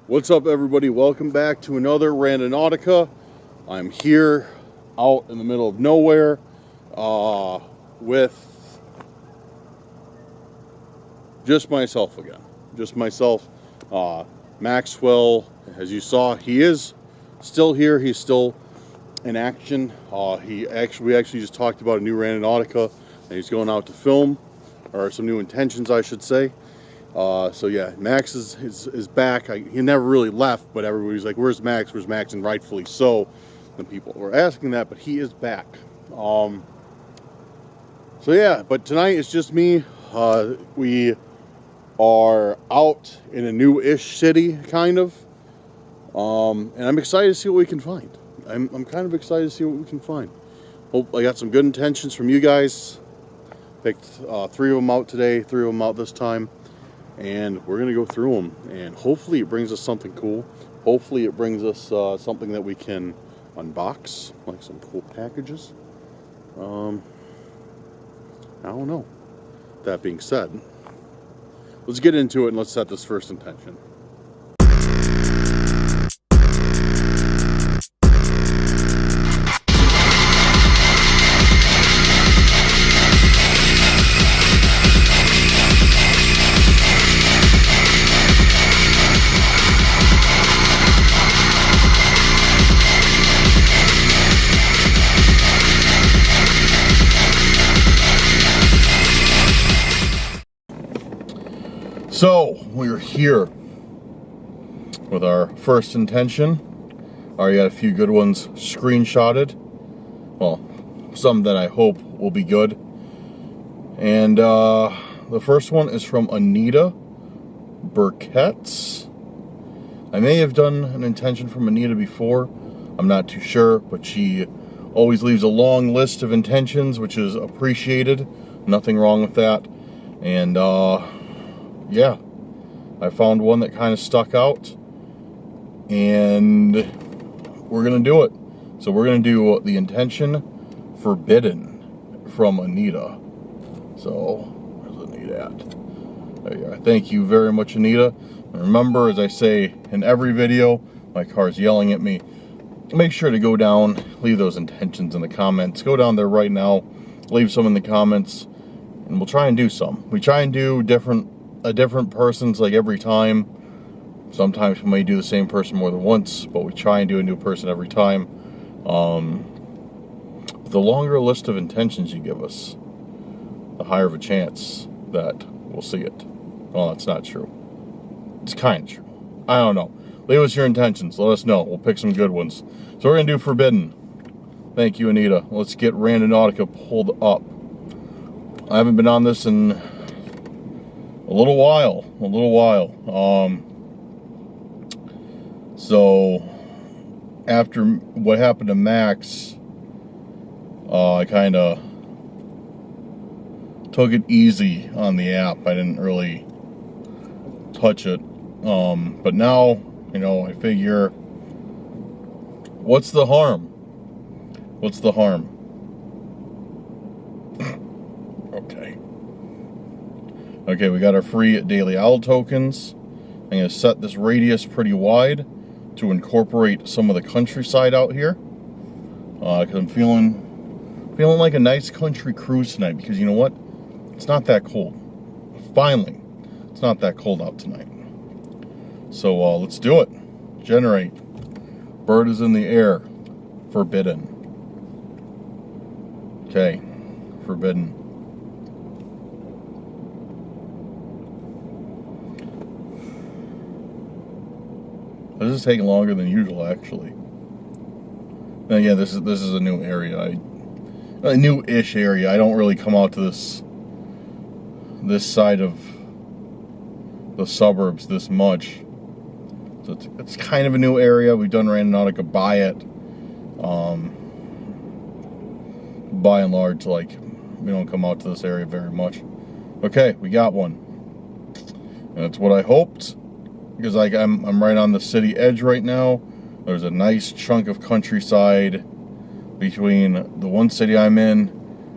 What's up, everybody? Welcome back to another Randonautica. I'm here out in the middle of nowhere with just myself again. Just myself. Maxwell, as you saw, he is still here. He's still in action. We actually just talked about a new Randonautica and he's going out to film, or some new intentions, I should say. So yeah, Max is back. He never really left, but everybody's like, "Where's Max? Where's Max?" And rightfully so. The people were asking that, but he is back. So yeah, but tonight it's just me. We are out in a new-ish city, kind of, and I'm excited to see what we can find. I'm kind of excited to see what we can find. Hope I got some good intentions from you guys. Picked 3 of them out today, 3 of them out this time. And we're going to go through them, and hopefully it brings us something cool. Hopefully it brings us something that we can unbox, like some cool packages. I don't know. That being said, let's get into it and let's set this first intention. So, we're here with our first intention. Already got a few good ones screenshotted. Well, some that I hope will be good. And the first one is from Anita Burkett's. I may have done an intention from Anita before. I'm not too sure, but she always leaves a long list of intentions, which is appreciated. Nothing wrong with that. And yeah, I found one that kind of stuck out, and we're going to do it. So we're going to do the intention Forbidden from Anita. So, where's Anita at? There you are. Thank you very much, Anita. And remember, as I say in every video, my car's yelling at me, make sure to go down, leave those intentions in the comments. Go down there right now, leave some in the comments, and we'll try and do some. We try and do a different person's like every time. Sometimes we may do the same person more than once, but we try and do a new person every time. The longer a list of intentions you give us, the higher of a chance that we'll see it. Well, that's not true. It's kind of true. I don't know. Leave us your intentions. Let us know. We'll pick some good ones. So we're going to do Forbidden. Thank you, Anita. Let's get Randonautica pulled up. I haven't been on this in a little while. So after what happened to Max, I kind of took it easy on the app. I didn't really touch it. But now, you know, I figure, what's the harm? What's the harm? Okay, we got our free daily owl tokens. I'm going to set this radius pretty wide to incorporate some of the countryside out here. Because I'm feeling like a nice country cruise tonight. Because you know what? It's not that cold. Finally, it's not that cold out tonight. So let's do it. Generate. Bird is in the air. Forbidden. Okay. Forbidden. This is taking longer than usual, actually. And yeah, this is a new area. A new-ish area. I don't really come out to this side of the suburbs this much. So it's kind of a new area. We've done Randonautica by it. By and large, like, we don't come out to this area very much. Okay, we got one. And that's what I hoped. Because like I'm right on the city edge right now. There's a nice chunk of countryside between the one city I'm in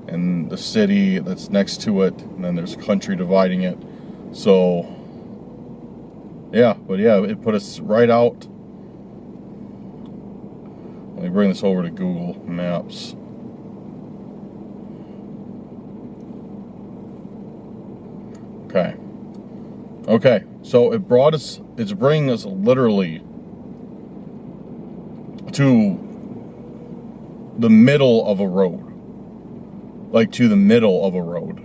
and the city that's next to it, and then there's country dividing it. So yeah, but yeah, it put us right out. Let me bring this over to Google Maps. Okay. Okay, so it's bringing us literally to the middle of a road. Like to the middle of a road.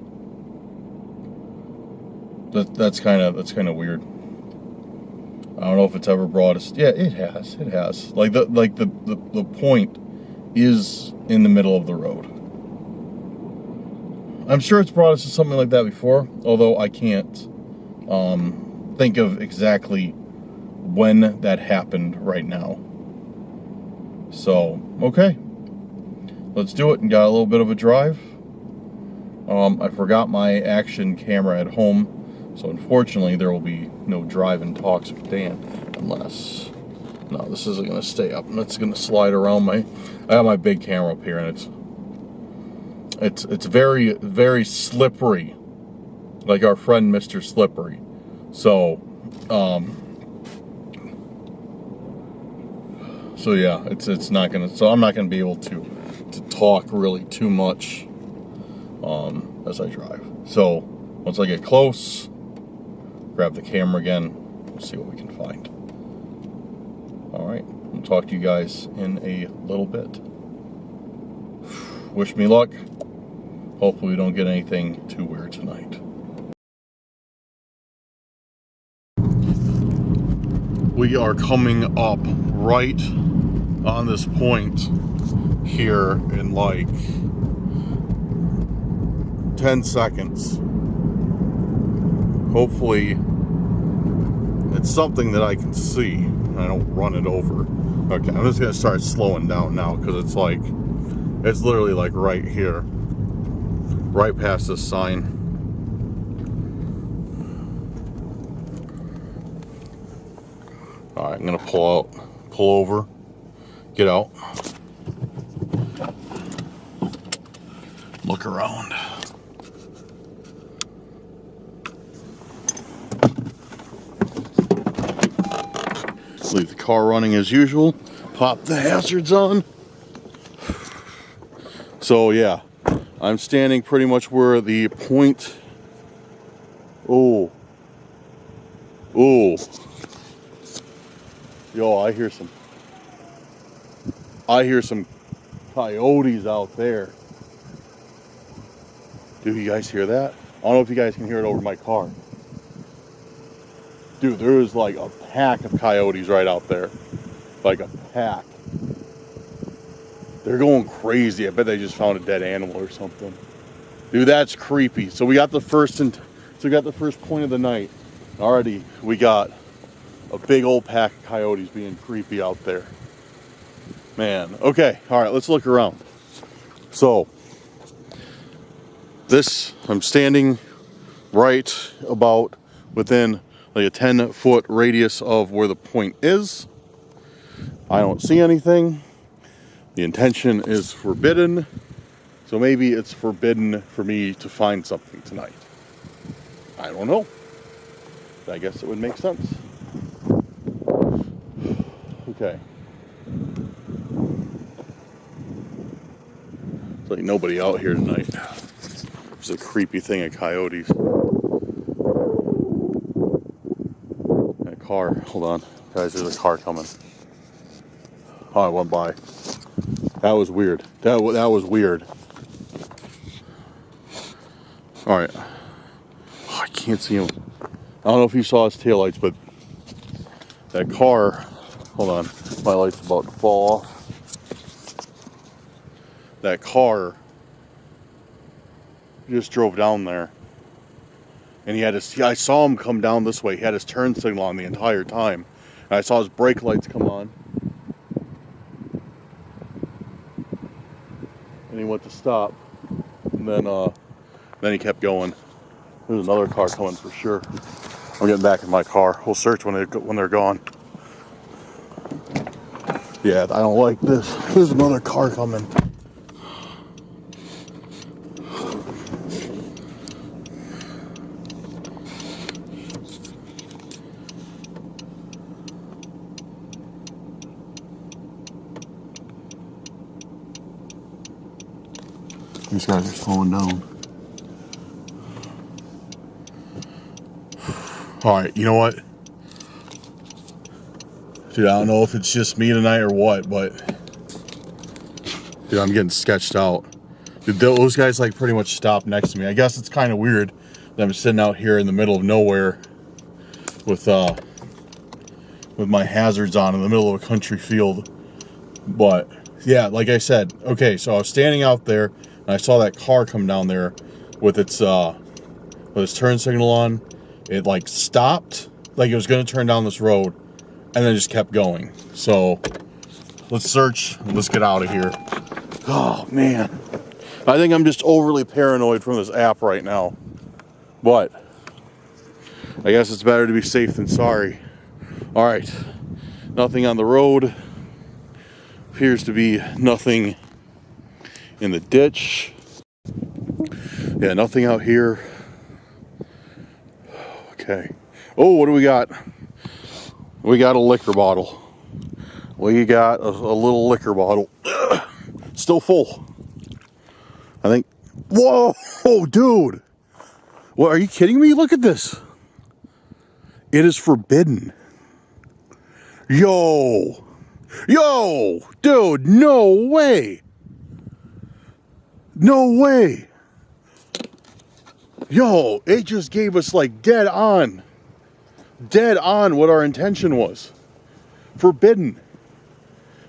That's kind of weird. I don't know if it's ever brought us. Yeah, it has. It has. Like the point is in the middle of the road. I'm sure it's brought us to something like that before, although I can't think of exactly when that happened right now. So, okay. Let's do it, and got a little bit of a drive. I forgot my action camera at home, so unfortunately there will be no drive-in talks with Dan, unless... No, this isn't going to stay up, and it's going to slide around I got my big camera up here, and it's very, very slippery, like our friend Mr. Slippery. So, so yeah, it's not gonna. So I'm not gonna be able to talk really too much as I drive. So once I get close, grab the camera again, we'll see what we can find. All right, I'll talk to you guys in a little bit. Wish me luck. Hopefully we don't get anything too weird tonight. We are coming up right on this point here in like 10 seconds. Hopefully it's something that I can see and I don't run it over. Okay, I'm just gonna start slowing down now because it's literally like right here, right past this sign. All right, I'm gonna pull over, get out, look around. Leave the car running as usual, pop the hazards on. So yeah, I'm standing pretty much where the point, oh. Yo, I hear some coyotes out there. Do you guys hear that? I don't know if you guys can hear it over my car. Dude, there is like a pack of coyotes right out there. Like a pack. They're going crazy. I bet they just found a dead animal or something. Dude, that's creepy. So we got the first point of the night. Already we got a big old pack of coyotes being creepy out there. Man, okay, all right, let's look around. So, I'm standing right about within like a 10-foot radius of where the point is. I don't see anything. The intention is forbidden. So maybe it's forbidden for me to find something tonight. I don't know. I guess it would make sense. Okay. There's like nobody out here tonight. There's a creepy thing of coyotes. That car, hold on. Guys, there's a car coming. Oh, I went by. That was weird. That was weird. Alright. Oh, I can't see him. I don't know if you saw his taillights, but that car, hold on, my light's about to fall off. That car just drove down there. And I saw him come down this way. He had his turn signal on the entire time. And I saw his brake lights come on. And he went to stop. And then he kept going. There's another car coming for sure. I'm getting back in my car. We'll search when they're gone. Yeah, I don't like this. There's another car coming. These guys are slowing down. Alright, you know what? Dude, I don't know if it's just me tonight or what, but dude, I'm getting sketched out. Dude, those guys like pretty much stopped next to me. I guess it's kind of weird that I'm sitting out here in the middle of nowhere with my hazards on in the middle of a country field. But yeah, like I said, okay, so I was standing out there and I saw that car come down there with its turn signal on. It like stopped, like it was gonna turn down this road, and then just kept going. So let's search and let's get out of here. Oh man, I think I'm just overly paranoid from this app right now, but I guess it's better to be safe than sorry. All right, nothing on the road. Appears to be nothing in the ditch. Yeah, nothing out here. Okay. Oh, what do we got? We got a liquor bottle. We got a little liquor bottle. Still full. I think. Whoa, dude. What, are you kidding me? Look at this. It is forbidden. Yo, dude, no way. No way. Yo, it just gave us like dead on what our intention was. Forbidden.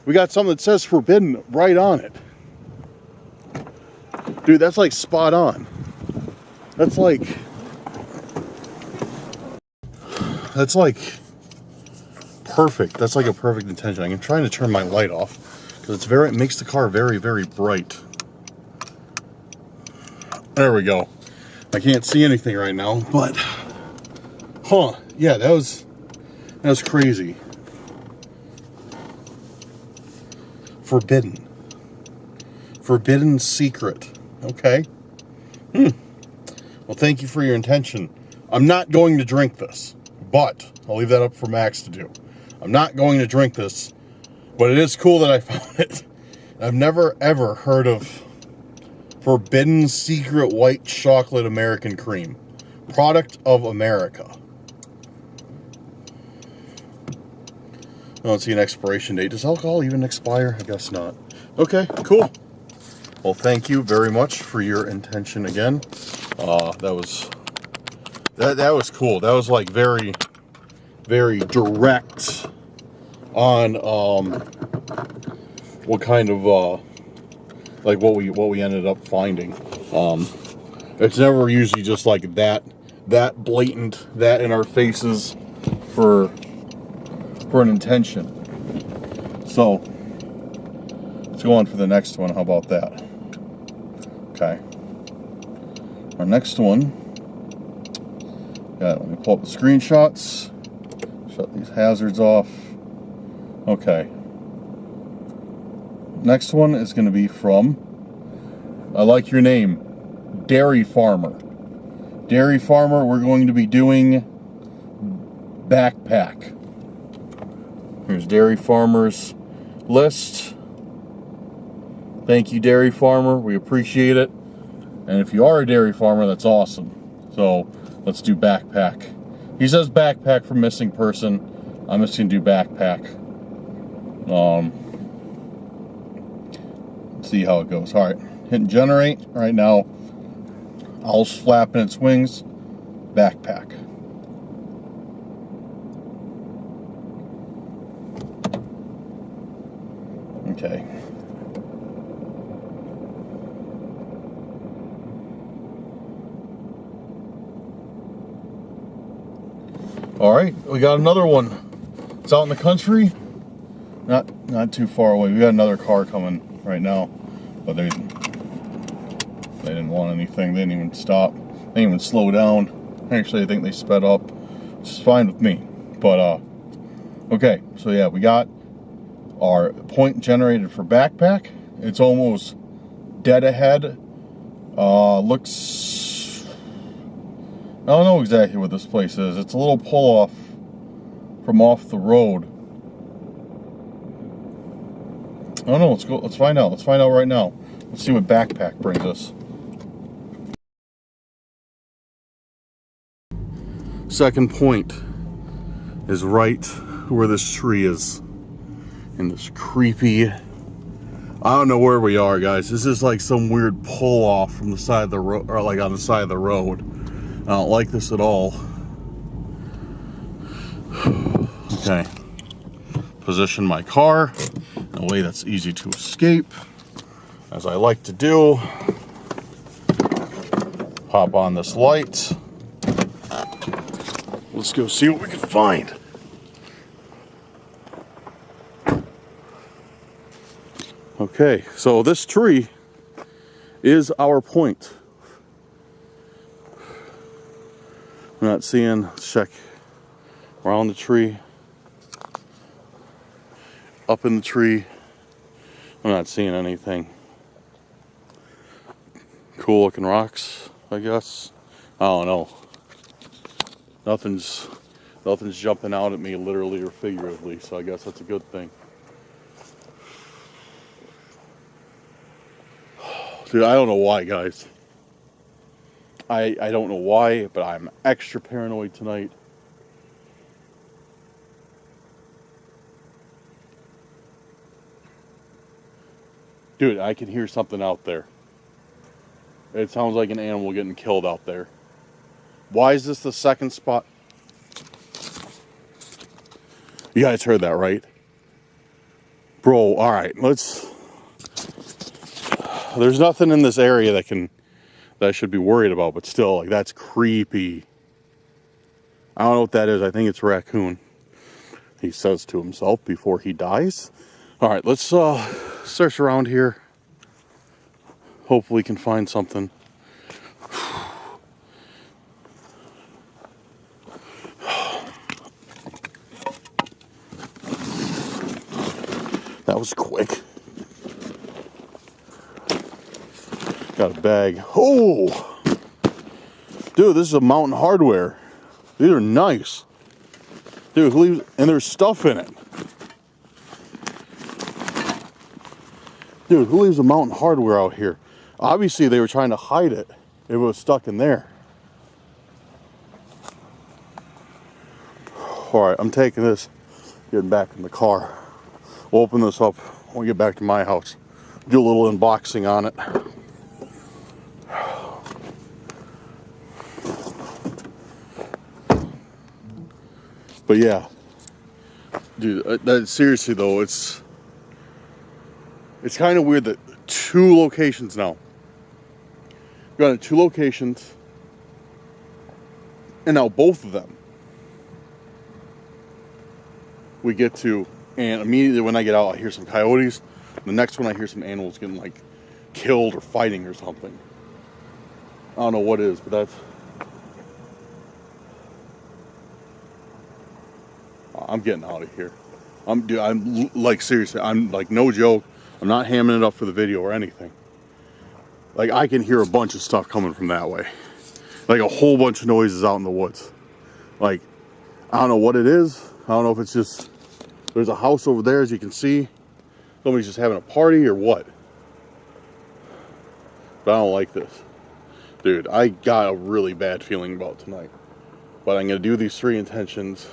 We got something that says forbidden right on it. Dude, that's like spot on. That's like perfect. That's like a perfect intention. I'm trying to turn my light off because it makes the car very, very bright. There we go. I can't see anything right now, but yeah, that was crazy. Forbidden secret. Okay. Well, thank you for your intention. I'm not going to drink this, but I'll leave that up for Max to do. I'm not going to drink this, but it is cool that I found it. I've never ever heard of Forbidden Secret White Chocolate American Cream. Product of America. I don't see an expiration date. Does alcohol even expire? I guess not. Okay, cool. Well, thank you very much for your intention again. That was cool. That was like very, very direct on what kind of like what we ended up finding. It's never usually just like that blatant, that in our faces for an intention. So let's go on for the next one. How about that? Okay. Our next one. Yeah, let me pull up the screenshots. Shut these hazards off. Okay. Next one is going to be from, I like your name, Dairy Farmer. Dairy Farmer, we're going to be doing backpack. Here's Dairy Farmer's list. Thank you, Dairy Farmer. We appreciate it. And if you are a dairy farmer, that's awesome. So let's do backpack. He says backpack for missing person. I'm just going to do backpack. See how it goes. All right, hitting generate right now. Owl's flapping its wings. Backpack. Okay. All right, we got another one. It's out in the country, not too far away. We got another car coming right now, but they didn't want anything. They didn't even stop. They didn't even slow down. Actually, I think they sped up, which is fine with me. But okay, so yeah, we got our point generated for backpack. It's almost dead ahead. Looks, I don't know exactly what this place is. It's a little pull off from off the road. I don't know. Let's go. Let's find out. Let's find out right now. Let's see what backpack brings us. Second point is right where this tree is. In this creepy, I don't know where we are, guys. This is like some weird pull off from the side of the road, or like on the side of the road. I don't like this at all. Okay. Position my car in a way that's easy to escape, as I like to do. Pop on this light. Let's go see what we can find. Okay, so this tree is our point. I'm not seeing, let's check around the tree, up in the tree. I'm not seeing anything. Cool looking rocks, I guess. I don't know. Nothing's jumping out at me literally or figuratively, so I guess that's a good thing. Dude, I don't know why, guys. I don't know why, but I'm extra paranoid tonight. Dude, I can hear something out there. It sounds like an animal getting killed out there. Why is this the second spot? You guys heard that, right? Bro, alright, there's nothing in this area that I should be worried about, but still, like, that's creepy. I don't know what that is. I think it's a raccoon. He says to himself before he dies. Alright, let's search around here. Hopefully we can find something. That was quick. Got a bag. Oh! Dude, this is a Mountain Hardware. These are nice. Dude, who leaves, and there's stuff in it. Dude, who leaves a Mountain Hardware out here? Obviously, they were trying to hide it. It was stuck in there. Alright, I'm taking this, getting back in the car. We'll open this up when we get back to my house. Do a little unboxing on it. But yeah, dude, seriously though, it's kind of weird that two locations now. We've got two locations, and now both of them we get to, and immediately when I get out, I hear some coyotes. The next one, I hear some animals getting like killed or fighting or something. I don't know what it is, but that's. I'm getting out of here. I'm like, seriously, I'm like, no joke. I'm not hamming it up for the video or anything. Like, I can hear a bunch of stuff coming from that way. Like, a whole bunch of noises out in the woods. Like, I don't know what it is. I don't know if it's just, there's a house over there, as you can see. Somebody's just having a party or what. But I don't like this. Dude, I got a really bad feeling about tonight. But I'm going to do these 3 intentions.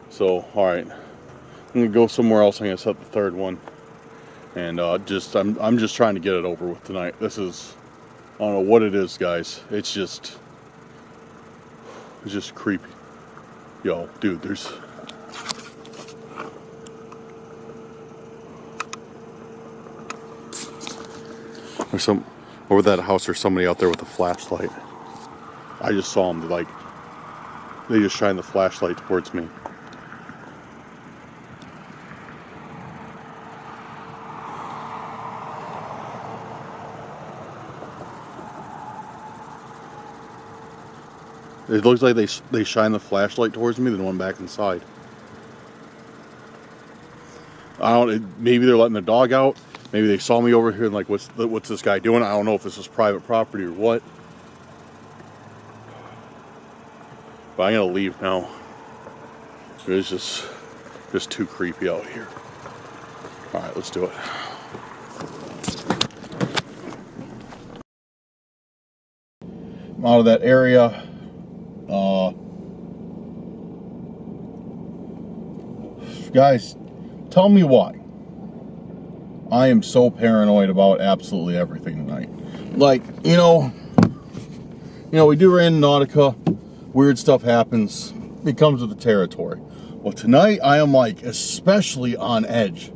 So, alright. I'm going to go somewhere else. I'm going to set the 3rd one. And I'm just trying to get it over with tonight. This is, I don't know what it is, guys. It's just creepy. Yo, dude, there's some, over that house, there's somebody out there with a flashlight. I just saw them, like, they just shine the flashlight towards me. It looks like they shine the flashlight towards me, then went back inside. Maybe they're letting the dog out. Maybe they saw me over here and like, what's this guy doing? I don't know if this is private property or what. But I'm gonna leave now. It's just too creepy out here. All right, let's do it. out of that area. Guys, tell me why I am so paranoid about absolutely everything tonight. Like, you know, we do Randonautica, weird stuff happens, it comes with the territory. Well, tonight I am like especially on edge.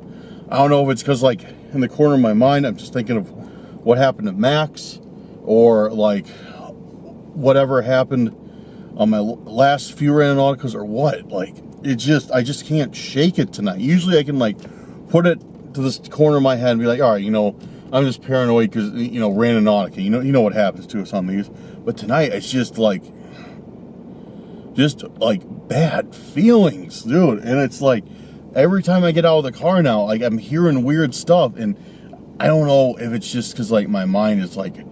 I don't know if it's because like in the corner of my mind I'm just thinking of what happened to Max, or like whatever happened on my last few Randonauticas, or what. Like, I just can't shake it tonight. Usually I can like put it to this corner of my head and be like, all right, you know, I'm just paranoid because, you know, Randonautica, you know what happens to us on these. But tonight it's just like bad feelings, dude. And it's like every time I get out of the car now, like I'm hearing weird stuff, and I don't know if it's just because like my mind is like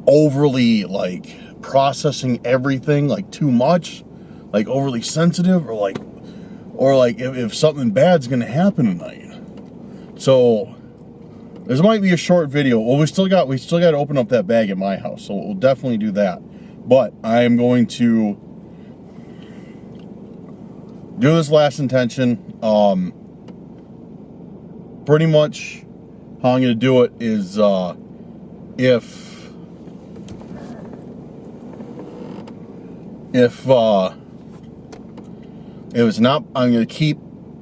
overly like processing everything like too much, like overly sensitive, or like if something bad's gonna happen tonight. So this might be a short video. Well, we still got to open up that bag at my house, so we'll definitely do that. But I am going to do this last intention. Pretty much how I'm gonna do it is if it's not, I'm gonna keep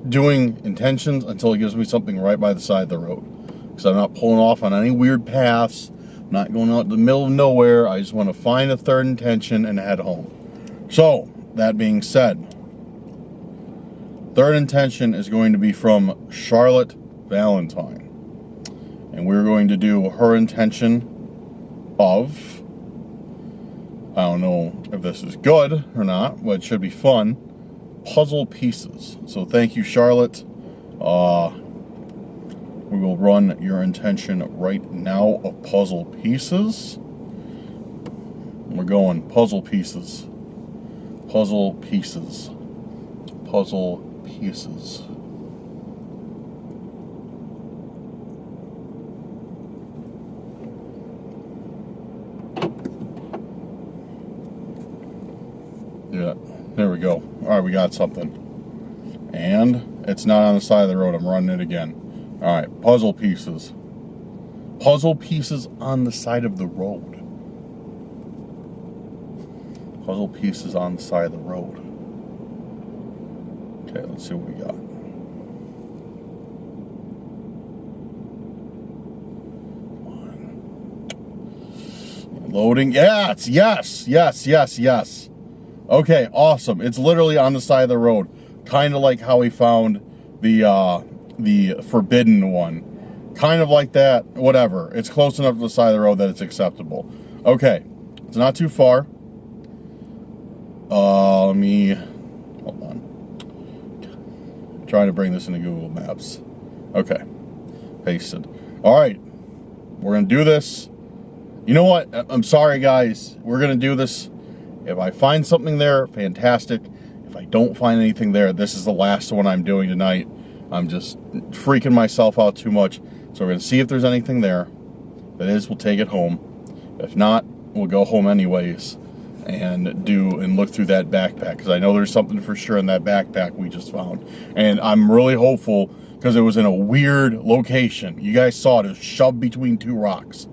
doing intentions until it gives me something right by the side of the road. Because I'm not pulling off on any weird paths, I'm not going out in the middle of nowhere. I just want to find a third intention and head home. So, that being said, third intention is going to be from Charlotte Valentine. And we're going to do her intention of, I don't know if this is good or not, but it should be fun, puzzle pieces. So thank you, Charlotte. We will run your intention right now of puzzle pieces. We're going puzzle pieces. Puzzle pieces. Puzzle pieces. Yeah, there we go. All right, we got something. And it's not on the side of the road. I'm running it again. All right, puzzle pieces. Puzzle pieces on the side of the road. Puzzle pieces on the side of the road. Okay, let's see what we got. Loading. Yes, yes, yes, yes, yes. Okay, awesome. It's literally on the side of the road. Kind of like how we found the forbidden one. Kind of like that. Whatever. It's close enough to the side of the road that it's acceptable. Okay. It's not too far. Let me... Hold on. I'm trying to bring this into Google Maps. Okay. Pasted. Alright. We're going to do this. You know what? I'm sorry, guys. We're going to do this. If I find something there, fantastic. If I don't find anything there, this is the last one I'm doing tonight. I'm just freaking myself out too much. So we're going to see if there's anything there. If it is, we'll take it home. If not, we'll go home anyways and look through that backpack, because I know there's something for sure in that backpack we just found. And I'm really hopeful, because it was in a weird location. You guys saw it. It was shoved between two rocks.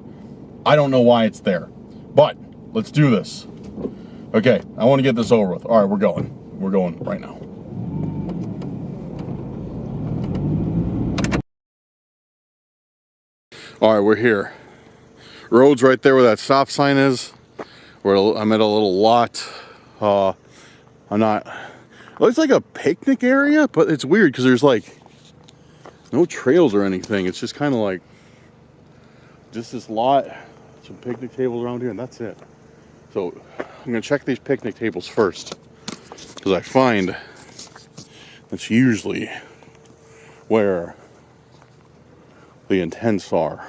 I don't know why it's there. But let's do this. Okay, I want to get this over with. All right, we're going. We're going right now. All right, we're here. Road's right there where that stop sign is. I'm at a little lot. I'm not... It looks like a picnic area, but it's weird because there's like no trails or anything. It's just kind of like just this lot, some picnic tables around here, and that's it. So I'm gonna check these picnic tables first, because I find that's usually where the intents are.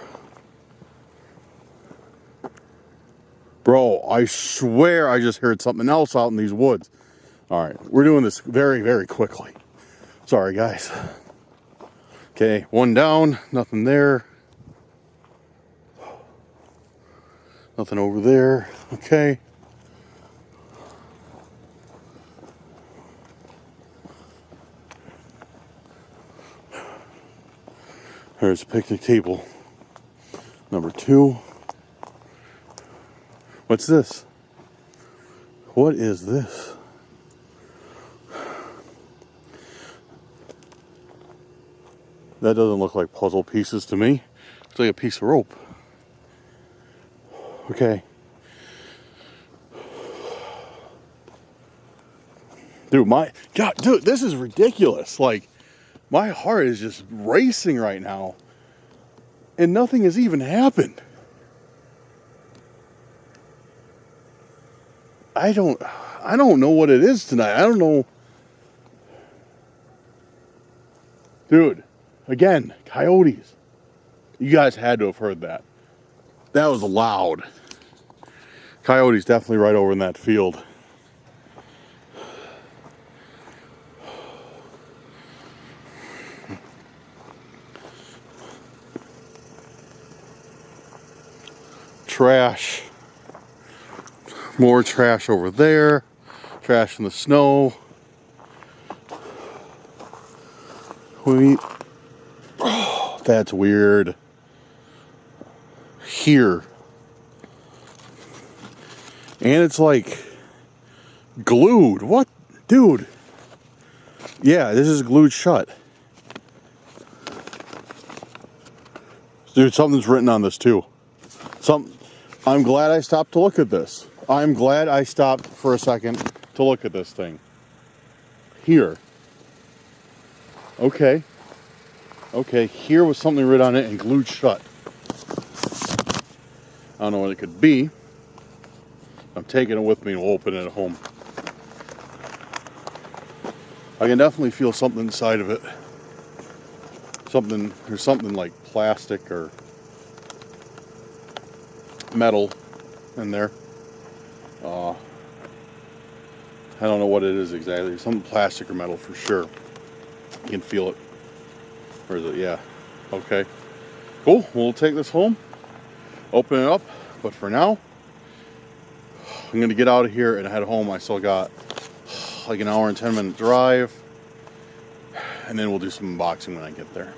Bro, I swear I just heard something else out in these woods. All right, we're doing this very, very quickly. Sorry, guys. Okay, one down, nothing there. Nothing over there. Okay. There's a picnic table. Number 2. What's this? What is this? That doesn't look like puzzle pieces to me. It's like a piece of rope. Okay. Dude, dude, this is ridiculous. Like, my heart is just racing right now. And nothing has even happened. I don't know what it is tonight. I don't know. Dude, again, coyotes. You guys had to have heard that. That was loud. Coyotes definitely right over in that field. Trash. More trash over there. Trash in the snow. Oh, that's weird. Here. And it's like glued. What? Dude. Yeah, this is glued shut. Dude, something's written on this too. I'm glad I stopped to look at this. I'm glad I stopped for a second to look at this thing. Here. Okay. Okay, here was something written on it and glued shut. I don't know what it could be. I'm taking it with me and we'll open it at home. I can definitely feel something inside of it. There's something like plastic or metal in there. I don't know what it is exactly. Something plastic or metal for sure. You can feel it. Or is it? Yeah. Okay. Cool. We'll take this home. Open it up. But for now, I'm going to get out of here and head home. I still got like an hour and 10-minute drive. And then we'll do some unboxing when I get there.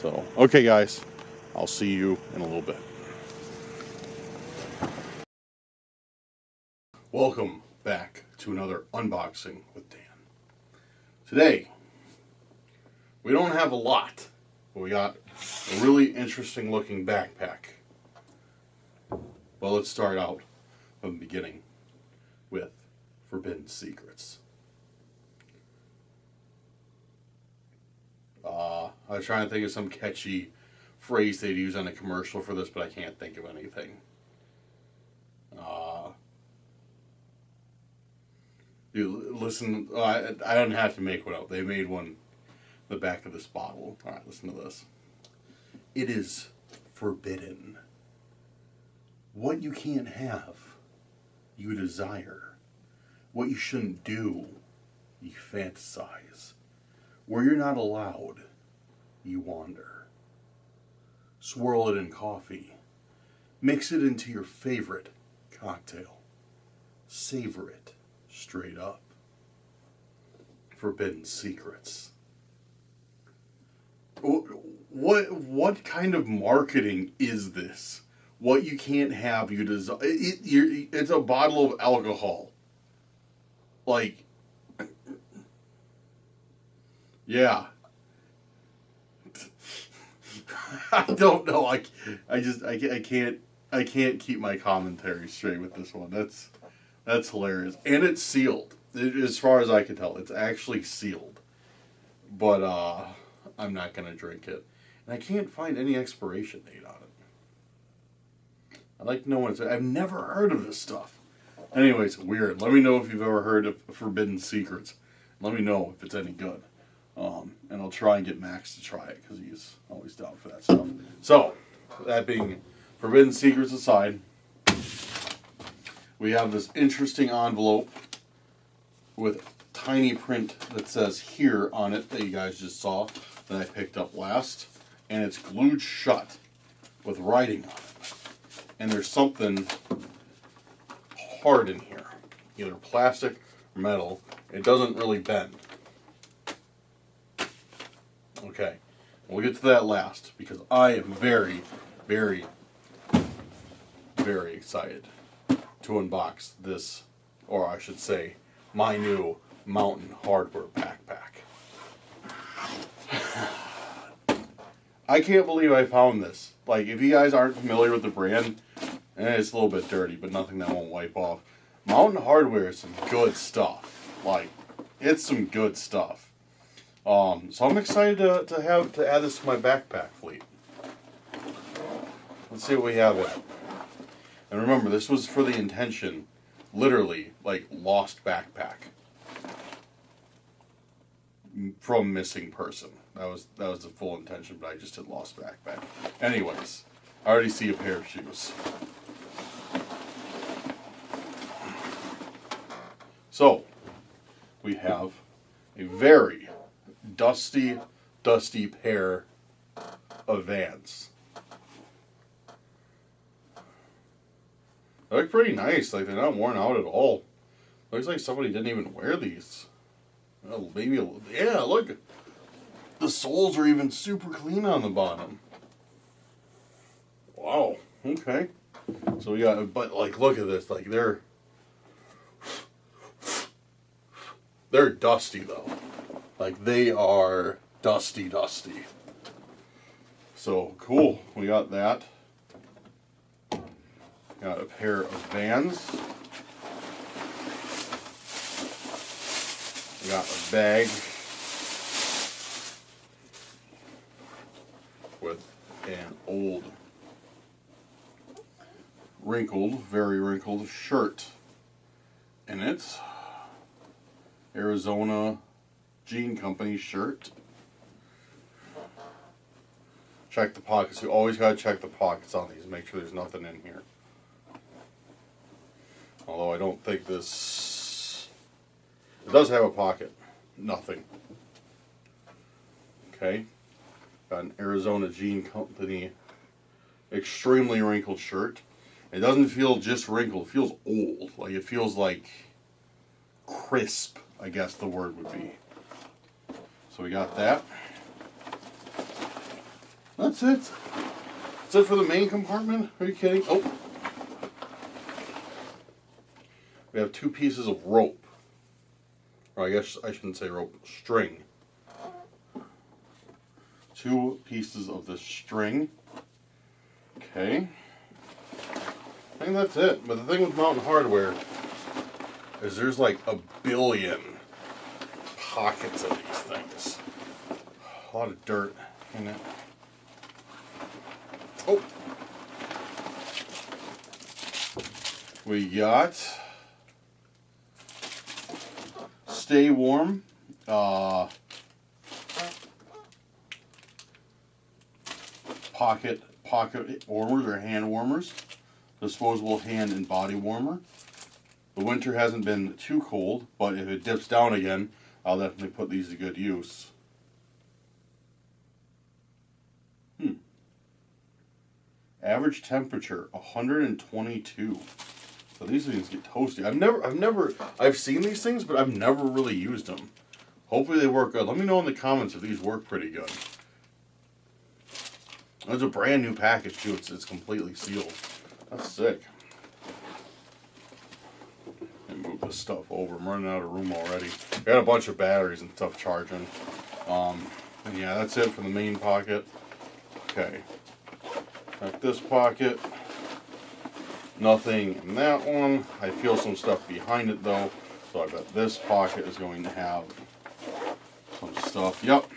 So, okay guys. I'll see you in a little bit. Welcome back to another unboxing with Dan. Today, we don't have a lot, but we got a really interesting looking backpack. Well, let's start out from the beginning with Forbidden Secrets. I was trying to think of some catchy phrase they'd use on a commercial for this, but I can't think of anything. Dude, listen, I don't have to make one up. They made one the back of this bottle. All right, listen to this. It is forbidden. What you can't have, you desire. What you shouldn't do, you fantasize. Where you're not allowed, you wander. Swirl it in coffee. Mix it into your favorite cocktail. Savor it straight up. Forbidden Secrets. What kind of marketing is this? What you can't have, you desire. It's a bottle of alcohol. Like, yeah. I don't know. I can't keep my commentary straight with this one. That's hilarious, and it's sealed. As far as I can tell, it's actually sealed. But I'm not gonna drink it, and I can't find any expiration date on it. I'd like to know when it's. I've never heard of this stuff. Anyways, weird. Let me know if you've ever heard of Forbidden Secrets. Let me know if it's any good. And I'll try and get Max to try it because he's always down for that stuff. So, that being Forbidden Secrets aside, we have this interesting envelope with tiny print that says "here" on it that you guys just saw that I picked up last, and it's glued shut with writing on it. and there's something hard in here, either plastic or metal. It doesn't really bend. Okay, we'll get to that last because I am very, very, very excited to unbox this, or I should say, my new Mountain Hardwear backpack. I can't believe I found this. Like, if you guys aren't familiar with the brand, it's a little bit dirty, but nothing that won't wipe off. Mountain Hardwear is some good stuff. Like, it's some good stuff. So I'm excited to add this to my backpack fleet. Let's see what we have in it. And remember, this was for the intention, literally, like, lost backpack from missing person. That was the full intention, but I just did lost backpack. Anyways, I already see a pair of shoes. So, we have a very dusty pair of Vans. They look pretty nice. Like, they're not worn out at all. Looks like somebody didn't even wear these. Well, maybe yeah, look. The soles are even super clean on the bottom. Wow. Okay. So we got, but like, look at this. Like, they're dusty though. Like, they are dusty. So cool. We got that. Got a pair of Vans. We got a bag with an old, very wrinkled shirt in it. Arizona Jean Company shirt. Check the pockets. You always gotta check the pockets on these. Make sure there's nothing in here. Although I don't think this... It does have a pocket. Nothing. Okay. Got an Arizona Jean Company extremely wrinkled shirt. It doesn't feel just wrinkled. It feels old. Like, it feels like crisp, I guess the word would be. So we got that. That's it. That's it for the main compartment. Are you kidding? Oh. We have 2 pieces of rope. Or I guess I shouldn't say rope. String. 2 pieces of the string. Okay. I think that's it. But the thing with Mountain Hardwear is there's like a billion pockets of these things. A lot of dirt in it. Oh. We got Stay Warm. Pocket warmers or hand warmers. Disposable hand and body warmer. The winter hasn't been too cold, but if it dips down again, I'll definitely put these to good use. Average temperature 122. So these things get toasty. I've seen these things, but I've never really used them. Hopefully they work good. Let me know in the comments if these work pretty good. It's a brand new package too. It's completely sealed. That's sick. Let me move this stuff over. I'm running out of room already. I got a bunch of batteries and stuff charging. And yeah, that's it for the main pocket. Okay. Got this pocket. Nothing in that one. I feel some stuff behind it though. So I bet this pocket is going to have some stuff. Yep.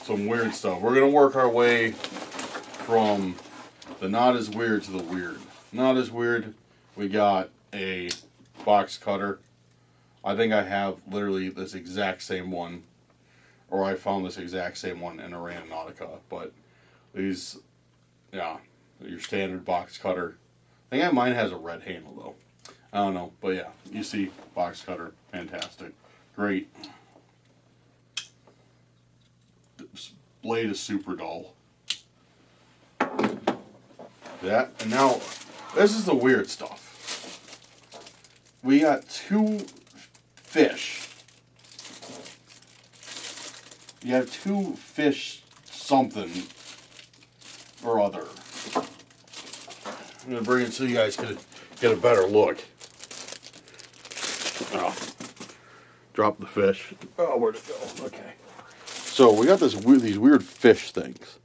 Some weird stuff. We're going to work our way from the not as weird to the weird. Not as weird. We got a box cutter. I think I have literally this exact same one. Or I found this exact same one in a Randonautica. But these, yeah, your standard box cutter. I think mine has a red handle though. I don't know. But yeah, you see, box cutter. Fantastic. Great. This blade is super dull. That, and now, this is the weird stuff. We got 2 fish. You have 2 fish something or other. I'm going to bring it so you guys can get a better look. Oh, drop the fish. Oh, where'd it go? Okay. So we got these weird fish things.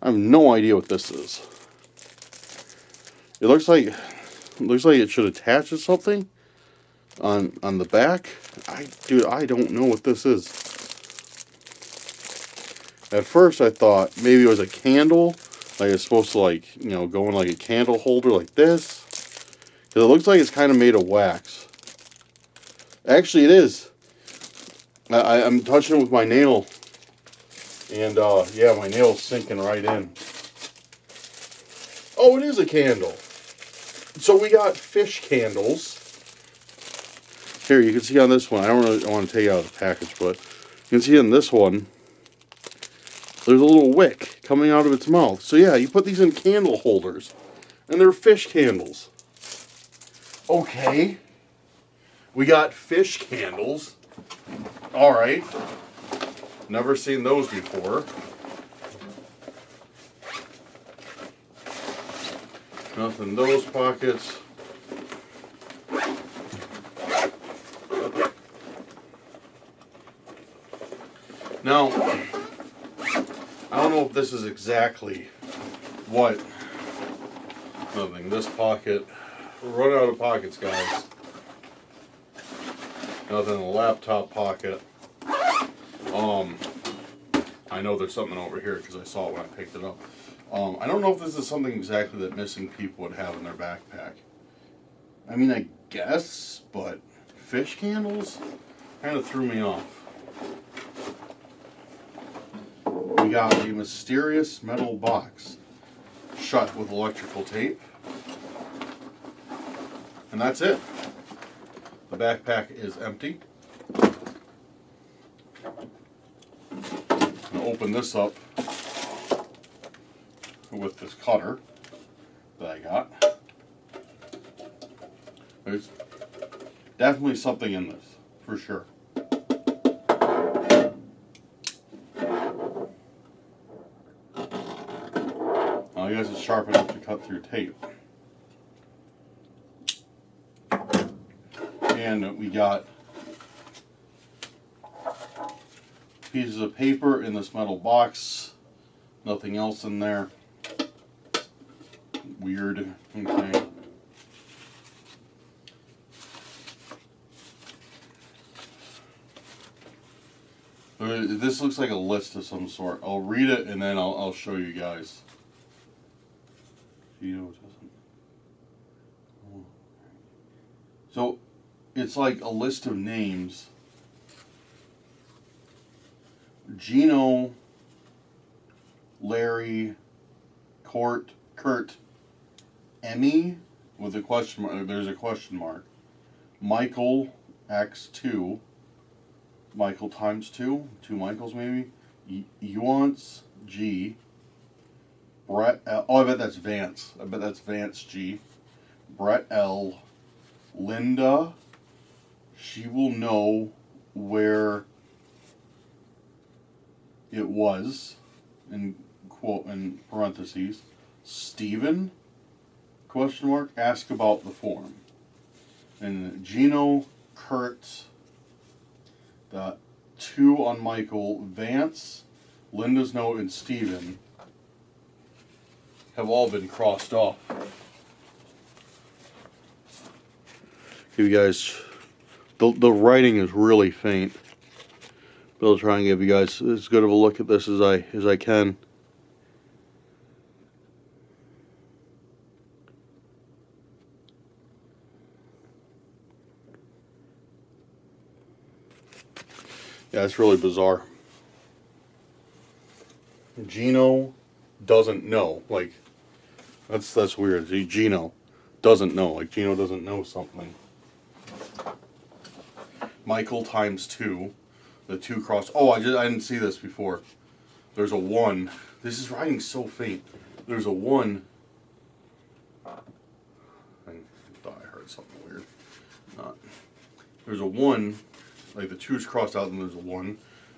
I have no idea what this is. It looks like it should attach to something on the back. Dude, I don't know what this is. At first I thought maybe it was a candle, like it's supposed to, like, you know, go in like a candle holder like this. Because it looks like it's kind of made of wax. Actually, it is. I'm touching it with my nail, and yeah, my nail's sinking right in. Oh, it is a candle. So we got fish candles. Here, you can see on this one, I don't really want to take it out of the package, but you can see in this one, there's a little wick coming out of its mouth. So yeah, you put these in candle holders, and they're fish candles. Okay. We got fish candles. Alright. Never seen those before. Nothing in those pockets. Now, I don't know if this is exactly what. Nothing. This pocket. We're running out of pockets, guys. Nothing in the laptop pocket. I know there's something over here because I saw it when I picked it up. I don't know if this is something exactly that missing people would have in their backpack. I mean, I guess, but fish candles kind of threw me off. We got a mysterious metal box shut with electrical tape. And that's it. The backpack is empty. I'm going to open this up with this cutter that I got. There's definitely something in this, for sure. I guess it's sharp enough to cut through tape. And we got pieces of paper in this metal box. Nothing else in there. Weird. Okay. This looks like a list of some sort. I'll read it and then I'll show you guys. So it's like a list of names. Gino, Larry, Kurt, Emmy with a question mark. There's a question mark. Michael X2. Michael times 2. 2 Michaels maybe. Yuance G. Brett L. Oh, I bet that's Vance. I bet that's Vance G. Brett L. Linda. She will know where it was, in quote, in parentheses. Steven, question mark, ask about the form. And Gino, Kurt, the 2 on Michael, Vance, Linda's note, and Steven have all been crossed off. You guys, the writing is really faint. But I'll try and give you guys as good of a look at this as I can. Yeah, it's really bizarre. Gino doesn't know. Like, that's weird. Gino doesn't know. Like, Gino doesn't know something. Michael times 2. The 2 cross. Oh, I didn't see this before. There's a 1. This is writing so faint. There's a 1 There's a 1, like the 2 is crossed out and there's a 1.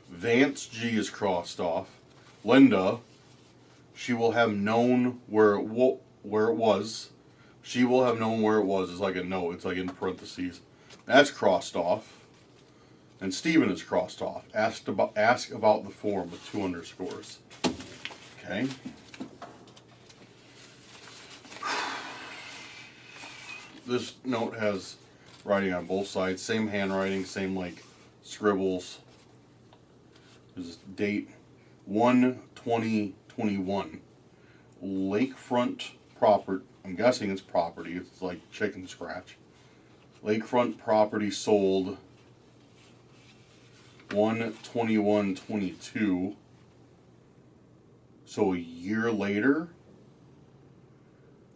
Vance G is crossed off. Linda, she will have known where it was. She will have known where it was. It's like a note. It's like in parentheses. That's crossed off. And Steven is crossed off. Ask about the form with 2 underscores. Okay. This note has writing on both sides. Same handwriting, same like scribbles. There's date 1/20/21. Lakefront property. I'm guessing it's property. It's like chicken scratch. Lakefront property sold 1/21/22. So a year later,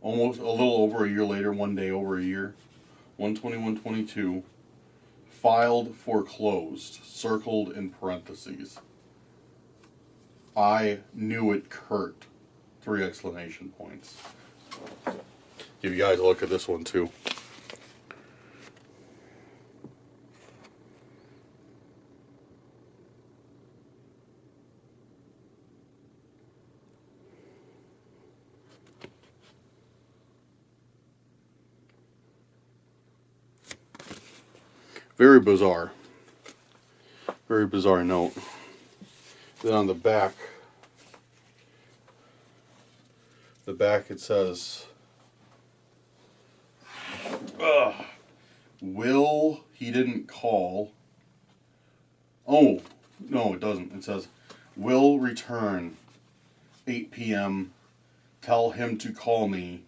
almost a little over a year later, 1 day over a year, 1/21/22. Filed foreclosed, circled in parentheses. I knew it, Kurt. 3 exclamation points. Give you guys a look at this one too. Very bizarre. Very bizarre note. Then on the back it says, Will, he didn't call. Oh, no, it doesn't. It says, will return 8 p.m. Tell him to call me.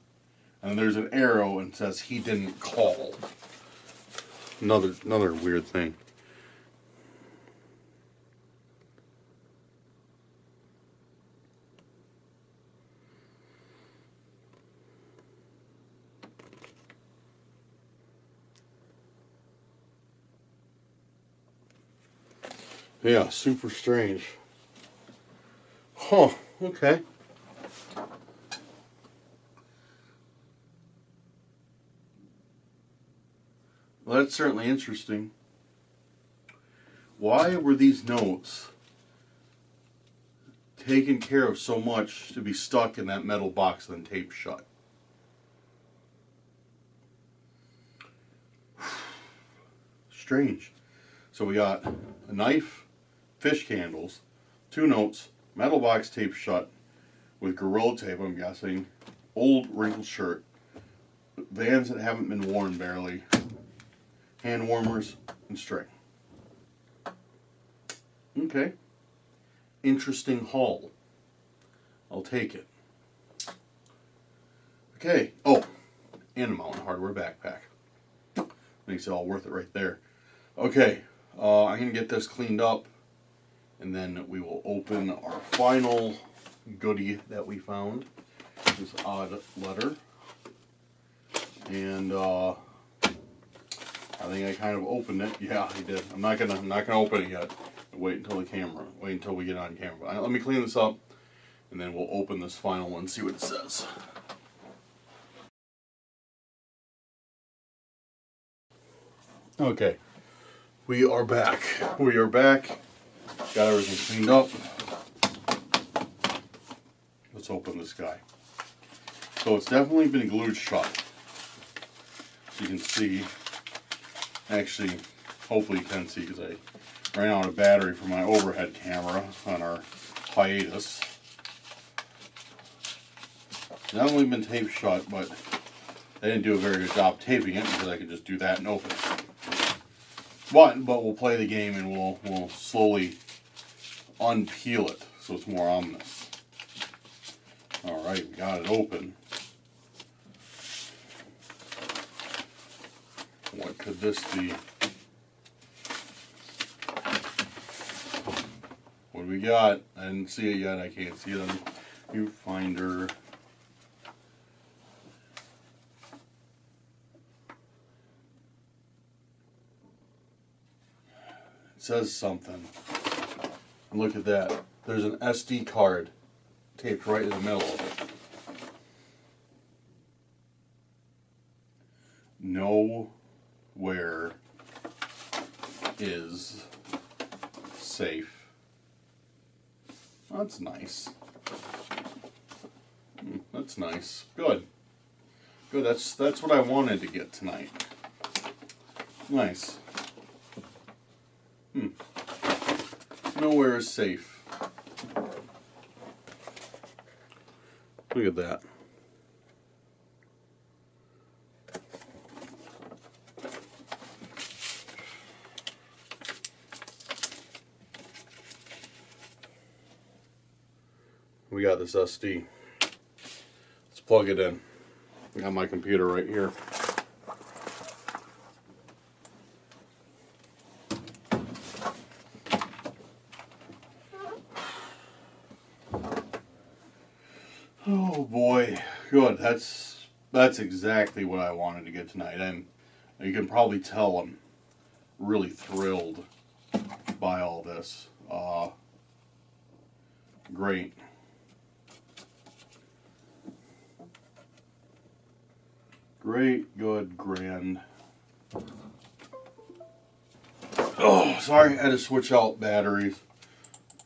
And there's an arrow and it says he didn't call. Another weird thing. Yeah, super strange. Huh, okay. Well, that's certainly interesting. Why were these notes taken care of so much to be stuck in that metal box and then taped shut? Strange. So we got a knife, fish candles, 2 notes, metal box taped shut with Gorilla tape, I'm guessing, old wrinkled shirt, Vans that haven't been worn barely, hand warmers, and string. Okay. Interesting haul. I'll take it. Okay. Oh, and a Mountain Hardwear backpack. Makes it all worth it right there. Okay. I'm going to get this cleaned up, and then we will open our final goodie that we found. This odd letter. And I think I kind of opened it. Yeah, I did. I'm not gonna open it yet. Wait until we get on camera. Let me clean this up, and then we'll open this final one and see what it says. Okay, we are back. Got everything cleaned up. Let's open this guy. So it's definitely been glued shut. So you can see. Actually, hopefully you can see because I ran out of battery for my overhead camera on our hiatus. Not only been taped shut, but they didn't do a very good job taping it because I could just do that and open it. But we'll play the game and we'll slowly unpeel it so it's more ominous. Alright, we got it open. What could this be? What do we got? I didn't see it yet. I can't see it on viewfinder. It says something. And look at that. There's an SD card taped right in the middle of it. Nowhere is safe. That's nice. That's nice. Good. Good. That's what I wanted to get tonight. Nice. Nowhere is safe. Look at that. We got this SD. Let's plug it in. I got my computer right here. Oh boy, good. That's exactly what I wanted to get tonight. And you can probably tell I'm really thrilled by all this. Great. Great, good, grand. Oh, sorry, I had to switch out batteries.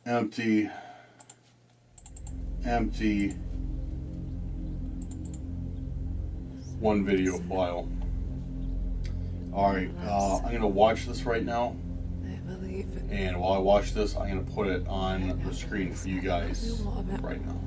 Empty. Empty. One video file. Alright, I'm going to watch this right now. And while I watch this, I'm going to put it on the screen for you guys right now.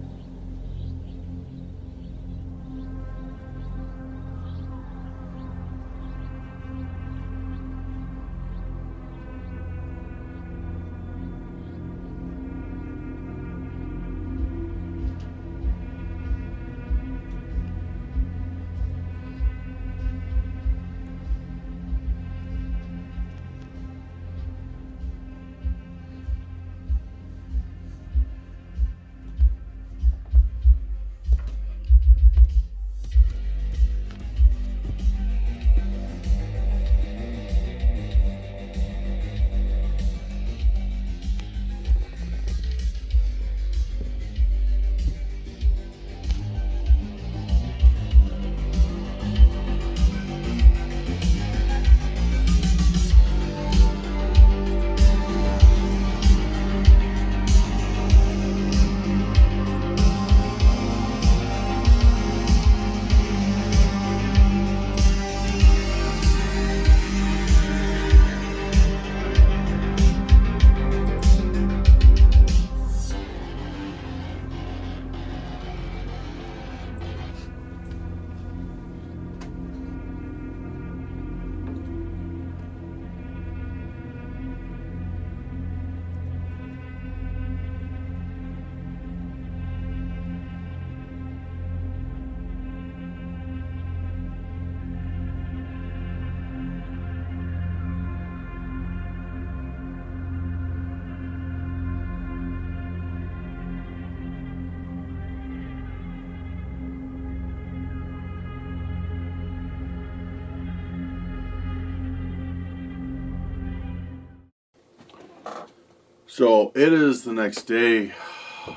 So it is the next day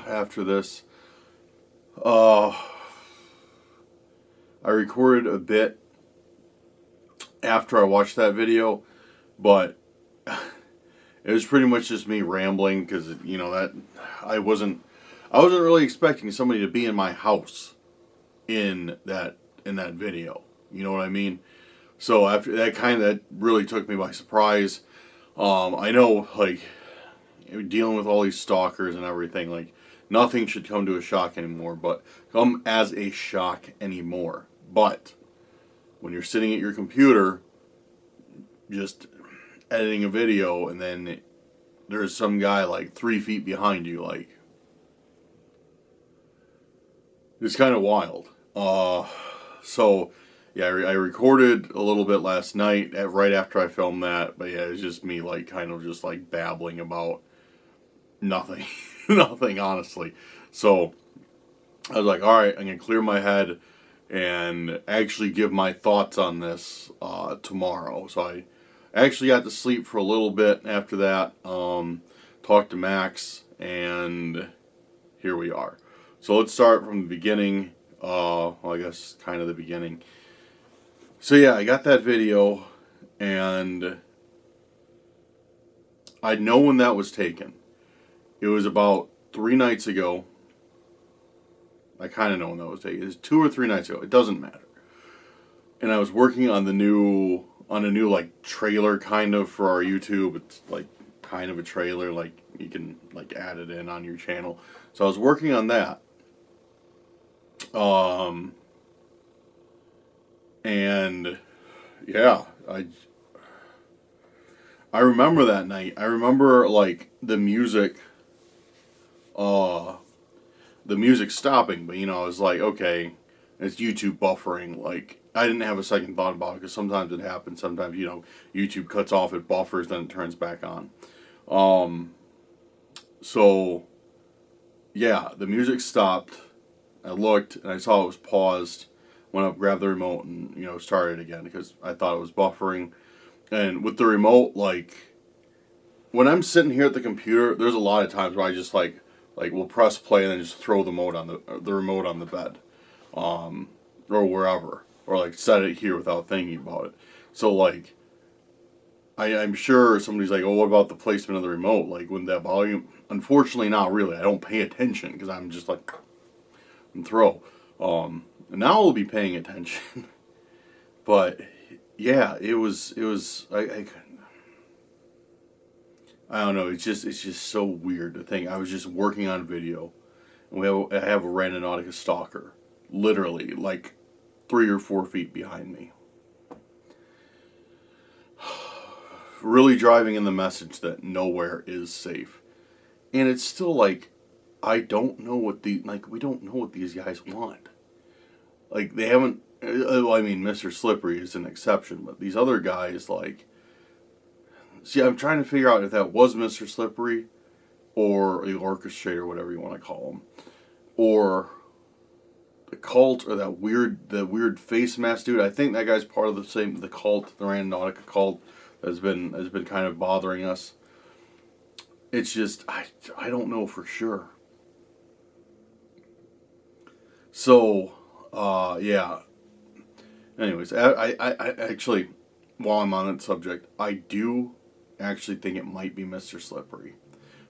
after this. I recorded a bit after I watched that video, but it was pretty much just me rambling because, you know, that I wasn't really expecting somebody to be in my house in that video. You know what I mean? So after that really took me by surprise. I know, like, dealing with all these stalkers and everything, like, nothing should come to a shock anymore, but come as a shock anymore. But when you're sitting at your computer just editing a video and then there's some guy like 3 feet behind you, like, it's kind of wild. So yeah, I recorded a little bit last night right after I filmed that, but yeah, it's just me, like, kind of just like babbling about nothing. Nothing, honestly. So I was like, alright, I'm going to clear my head and actually give my thoughts on this tomorrow. So I actually got to sleep for a little bit after that, talked to Max, and here we are. So let's start from the beginning, well, I guess kind of the beginning. So yeah, I got that video, and I know when that was taken. It was about 3 nights ago. I kind of know when that was taken. It was 2 or 3 nights ago. It doesn't matter. And I was working on a new like trailer kind of for our YouTube. It's like kind of a trailer, like you can like add it in on your channel. So I was working on that. And yeah, I remember that night. I remember like the music stopping, but I was like, okay, it's YouTube buffering. Like, I didn't have a second thought about it, because sometimes it happens. Sometimes, YouTube cuts off, it buffers, then it turns back on. So, yeah, the music stopped. I looked, and I saw it was paused. Went up, grabbed the remote, and, started again, because I thought it was buffering. And with the remote, like, when I'm sitting here at the computer, there's a lot of times where I just, like we'll press play and then just throw the remote on the bed. Or wherever. Or, like, set it here without thinking about it. So, like, I'm sure somebody's like, oh, what about the placement of the remote? Like, when that volume... Unfortunately, not really. I don't pay attention, because I'm just like... and throw. And now I'll be paying attention. But, yeah, it was... I don't know, it's just so weird to think. I was just working on video, and I have a Randonautica Stalker, literally, like, 3 or 4 feet behind me. Really driving in the message that nowhere is safe. And it's still like, I don't know what we don't know what these guys want. Like, they haven't, well, I mean, Mr. Slippery is an exception, but these other guys, like, see, I'm trying to figure out if that was Mr. Slippery, or the orchestrator, whatever you want to call him, or the cult, or that weird face mask dude. I think that guy's part of the cult, the Randonautica cult, has been kind of bothering us. It's just I don't know for sure. So yeah. Anyways, I actually, while I'm on that subject, I do actually think it might be Mr. Slippery,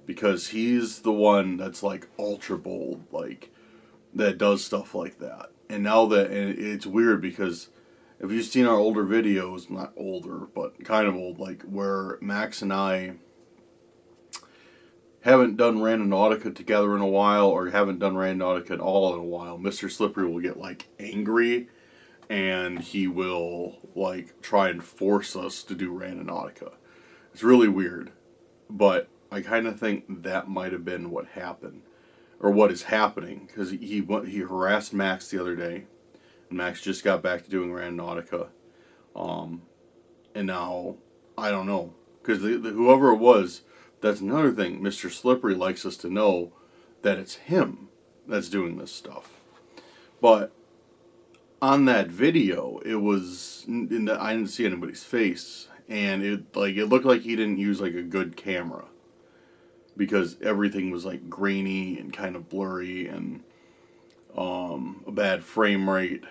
because he's the one that's like ultra bold, like that does stuff like that. And now and it's weird, because if you've seen our older videos, not older, but kind of old, like where Max and I haven't done Randonautica together in a while, or haven't done Randonautica at all in a while, Mr. Slippery will get like angry, and he will like try and force us to do Randonautica. It's really weird, but I kind of think that might have been what happened, or what is happening, because he harassed Max the other day, and Max just got back to doing Randonautica, and now I don't know, because whoever it was, that's another thing. Mr. Slippery likes us to know that it's him that's doing this stuff, but on that video, it was I didn't see anybody's face, and it looked like he didn't use like a good camera, because everything was like grainy and kind of blurry, and a bad frame rate.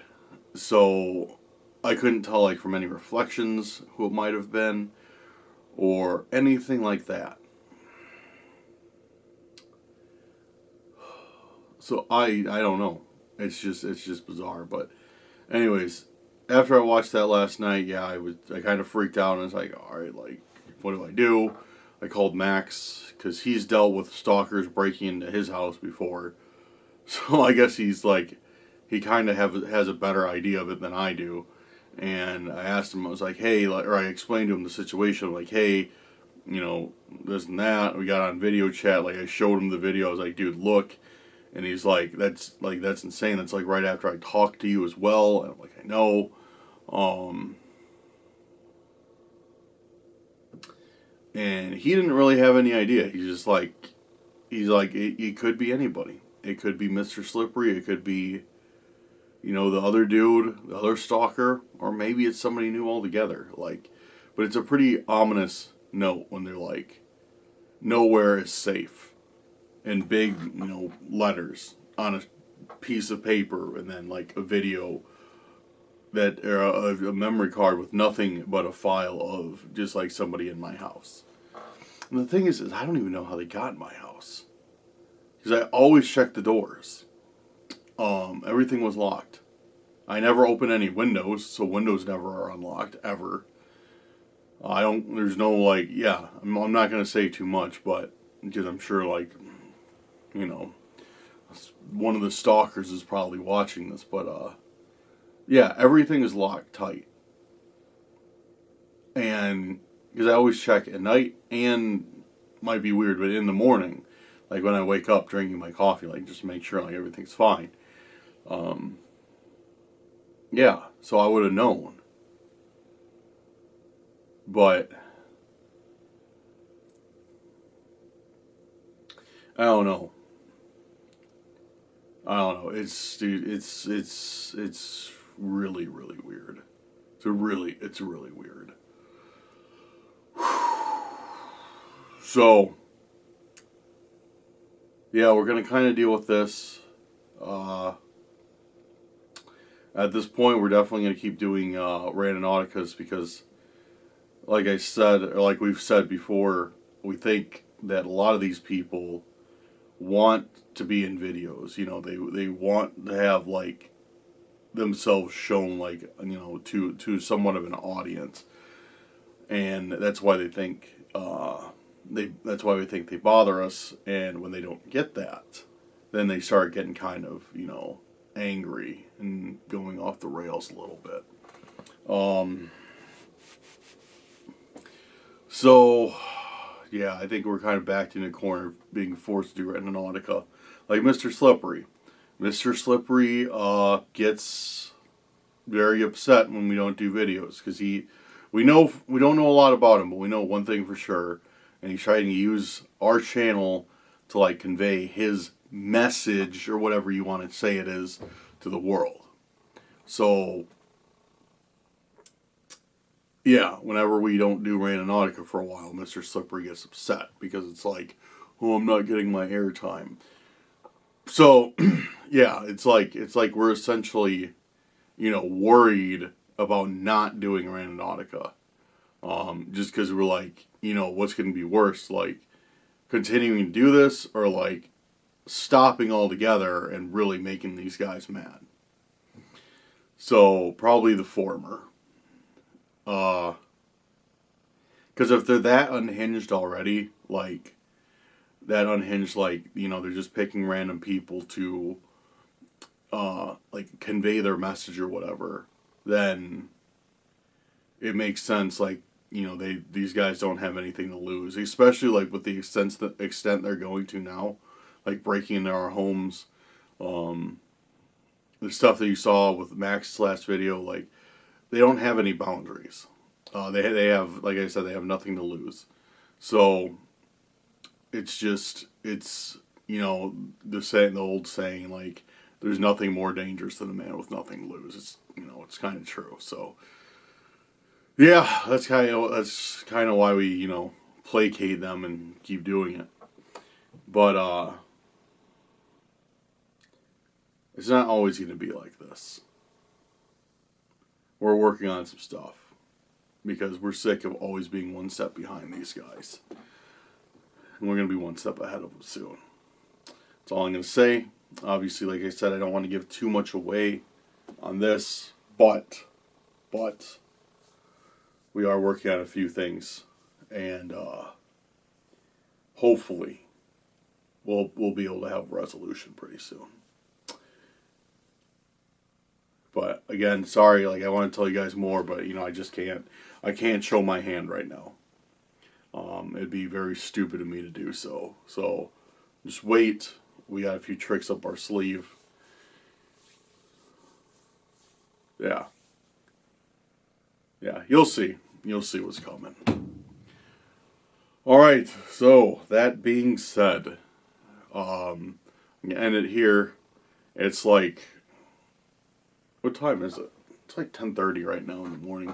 So I couldn't tell like from any reflections who it might have been, or anything like that. So I don't know. It's just bizarre. But anyways, after I watched that last night, yeah, I kind of freaked out, and I was like, all right, like, what do I do? I called Max, because he's dealt with stalkers breaking into his house before. So I guess he's like, he kind of has a better idea of it than I do. And I asked him, I was like, hey, or I explained to him the situation, like, hey, this and that. We got on video chat, like I showed him the video. I was like, dude, look. And he's like, that's insane. That's like right after I talked to you as well. And I'm like, I know. And he didn't really have any idea. He's like, it could be anybody. It could be Mr. Slippery. It could be, the other dude, the other stalker, or maybe it's somebody new altogether. Like, but it's a pretty ominous note when they're like, nowhere is safe, in big, letters on a piece of paper, and then like a video that, or a memory card with nothing but a file of just like somebody in my house. And the thing is I don't even know how they got in my house. Because I always check the doors. Everything was locked. I never open any windows, so windows never are unlocked, ever. There's no, like, yeah, I'm not going to say too much, but, because I'm sure, like, you know, one of the stalkers is probably watching this, but, yeah, everything is locked tight. And, because I always check at night, and, might be weird, but in the morning, like when I wake up drinking my coffee, like, just make sure, like, everything's fine. Yeah, so I would have known. But I don't know. It's really, really weird. It's really weird. So yeah, we're gonna kind of deal with this. At this point, we're definitely gonna keep doing Randonauticas because, like I said, or like we've said before, we think that a lot of these people want to be in videos. You know, they want to have, like, themselves shown, like, you know, to somewhat of an audience, and that's why they think that's why we think they bother us. And when they don't get that, then they start getting kind of, you know, angry and going off the rails a little bit. So, yeah, I think we're kind of backed in a corner, being forced to do Randonautica. Like Mr. Slippery. Mr. Slippery gets very upset when we don't do videos, because we don't know a lot about him, but we know one thing for sure, and he's trying to use our channel to, like, convey his message, or whatever you want to say it is, to the world. So, yeah, whenever we don't do Randonautica for a while, Mr. Slippery gets upset, because it's like, oh, I'm not getting my airtime. So, yeah, it's like we're essentially, you know, worried about not doing Randonautica. Just because we're like, you know, what's going to be worse, like, continuing to do this, or, like, stopping altogether and really making these guys mad. So, probably the former. Because if they're that unhinged already, like, you know, they're just picking random people to, like, convey their message or whatever, then it makes sense, like, you know, these guys don't have anything to lose, especially, like, with the extent they're going to now, like, breaking into our homes, the stuff that you saw with Max's last video, like, they don't have any boundaries. They have, like I said, they have nothing to lose. So it's you know, the old saying, like, there's nothing more dangerous than a man with nothing to lose. It's, you know, it's kind of true. So yeah, that's kind of why we, you know, placate them and keep doing it. But it's not always going to be like this. We're working on some stuff, because we're sick of always being one step behind these guys. And we're going to be one step ahead of them soon. That's all I'm going to say. Obviously, like I said, I don't want to give too much away on this, but we are working on a few things, and hopefully we'll be able to have a resolution pretty soon. But again, sorry, like, I want to tell you guys more, but, you know, I can't show my hand right now. It'd be very stupid of me to do so. So just wait. We got a few tricks up our sleeve. Yeah. Yeah, you'll see. You'll see what's coming. Alright, so that being said, I'm going to end it here. It's like, what time is it? It's like 10:30 right now in the morning.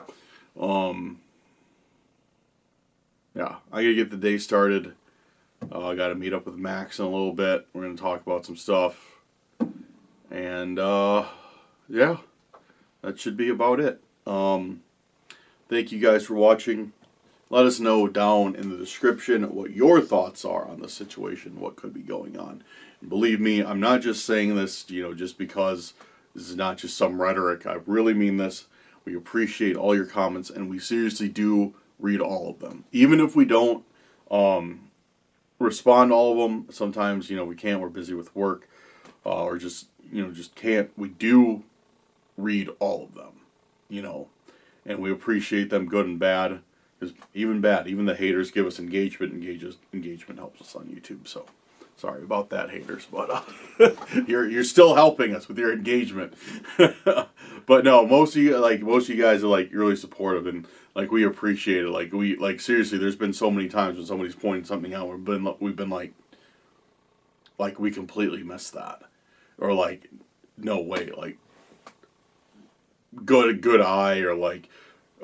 Yeah, I gotta get the day started. I gotta meet up with Max in a little bit. We're gonna talk about some stuff. And, yeah, that should be about it. Thank you guys for watching. let us know down in the description what your thoughts are on the situation, what could be going on. And believe me, I'm not just saying this, just because this is not just some rhetoric. I really mean this. We appreciate all your comments, and we seriously do read all of them. Even if we don't respond to all of them, sometimes, we can't, we're busy with work, or just can't. We do read all of them, and we appreciate them, good and bad. Because even the haters give us engagement. Engagement helps us on YouTube. So, sorry about that, haters. But you're still helping us with your engagement. But no, most of you guys are really supportive, and we appreciate it. Seriously, there's been so many times when somebody's pointing something out, we've been like we completely missed that, or no way, good eye, or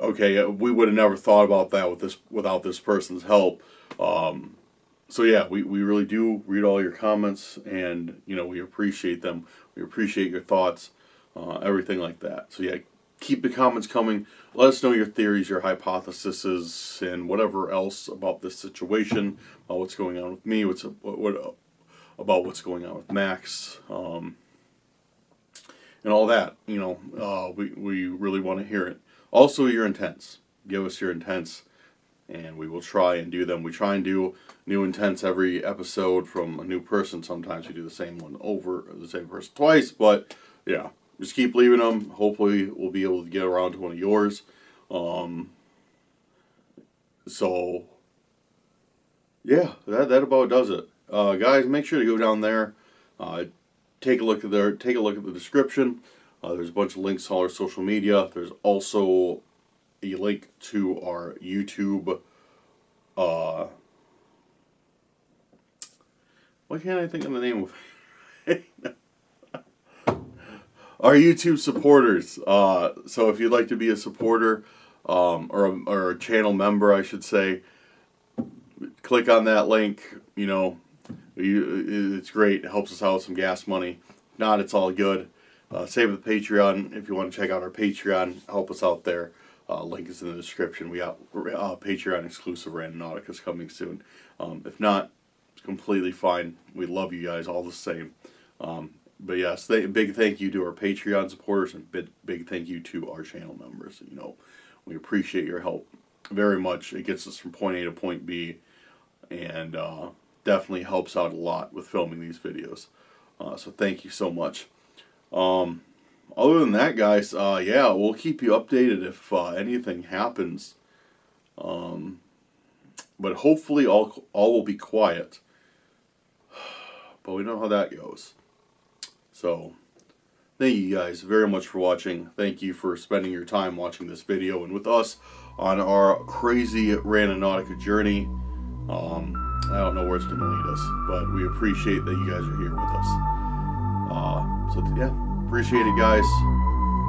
okay, we would have never thought about that without this person's help. So yeah, we really do read all your comments, and we appreciate them. We appreciate your thoughts, everything like that. So yeah, keep the comments coming. Let us know your theories, your hypotheses, and whatever else about this situation, about what's going on with me, about what's going on with Max, and all that. We really want to hear it. Also, your intents. Give us your intents, and we will try and do them. We try and do new intents every episode from a new person. Sometimes we do the same person twice, but yeah, just keep leaving them. Hopefully, we'll be able to get around to one of yours. So, yeah, that about does it. Guys, make sure to go down there. Take a look at the description. There's a bunch of links to all our social media. There's also a link to our YouTube. Why can't I think of the name of it? Our YouTube supporters. So if you'd like to be a supporter, or a channel member, I should say, click on that link. It's great. It helps us out with some gas money. If not, it's all good. Save the Patreon if you want to check out our Patreon. Help us out there. Link is in the description. We got Patreon exclusive Randonautica coming soon. If not, it's completely fine. We love you guys all the same. But yes, big thank you to our Patreon supporters, and big thank you to our channel members. We appreciate your help very much. It gets us from point A to point B, and definitely helps out a lot with filming these videos. So thank you so much. Other than that, guys, yeah, we'll keep you updated if anything happens. But hopefully all will be quiet. But we know how that goes. So, thank you guys very much for watching. Thank you for spending your time watching this video and with us on our crazy Randonautica journey. I don't know where it's going to lead us, but we appreciate that you guys are here with us. So yeah, appreciate it, guys.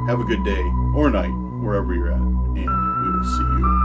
Have a good day or night, wherever you're at, and we will see you